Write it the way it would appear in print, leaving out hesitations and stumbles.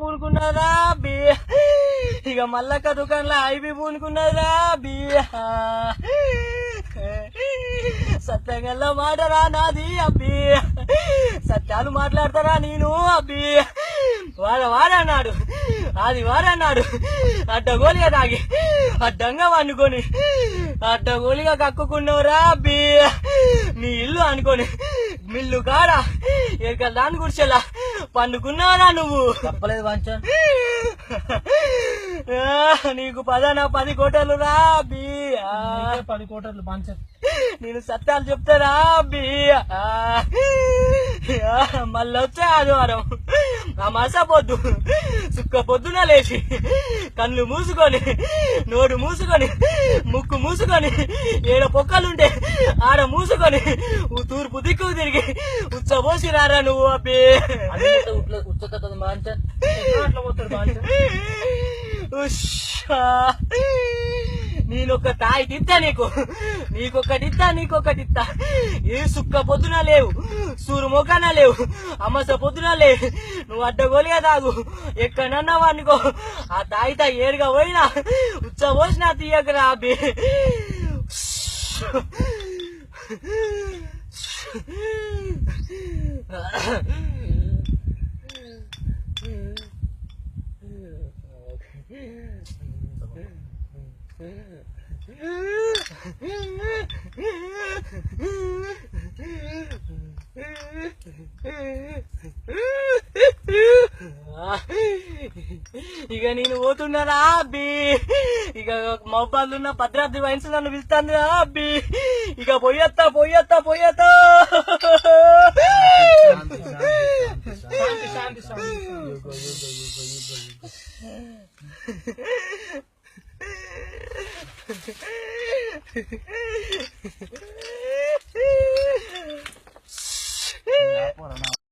పూనుకున్నదా B ఇక మల్లక్క దుకాణంలో IB పూనుకున్నదా B సత్యంగా మాటరా నాది అబ్బి సత్యాలు మాట్లాడతారా నేను అబ్బి వాడన్నాడు అది వాడన్నాడు అడ్డగోలిగా తాగి అడ్డంగా వండుకొని అడ్డగోలిగా కక్కుకున్నావురా అబ్బి నీ ఇల్లు అనుకొని మిల్లు కాడా ఎక్కడ దాని గుడిచెలా పండుకున్నావురా నువ్వు తప్పలేదు వాంచన్ నీకు 10 కోటలు రా అబ్బి 10 కోటర్లు వాంచన్ నేను సత్యాలు చెప్తారా అబ్బి మళ్ళీ వచ్చే ఆదివారం ఆ మస పొద్దు సుక్క పొద్దున లేచి కళ్ళు మూసుకొని నోడు మూసుకొని ముక్కు మూసుకొని ఏడ పొక్కలుంటే ఆడ మూసుకొని తూర్పు దిక్కు తిరిగి ఉచ్చబోసి రారా నువ్వు అబ్బి ఉచ్చత వాంచన్ నేనొక తాయితిత్తా నీకొకటిత్తా ఏ సుక్క పొద్దున లేవు సూరు మొక్కన లేవు అమ్మస పొద్దున లేవు నువ్వు అడ్డగోలిగా తాగు ఎక్కడన్నా వాడికో ఆ తాయితా ఏరుగా పోయినా ఉచ్చబోసినా తీయకరా అబ్బి ఇక నేను పోతున్నారా అబ్బి ఇక మౌబాద్లు ఉన్న భద్రాద్రి వైన్స్ నన్ను పిలుస్తాను అబ్బి ఇక పోయొత్తా శాంతి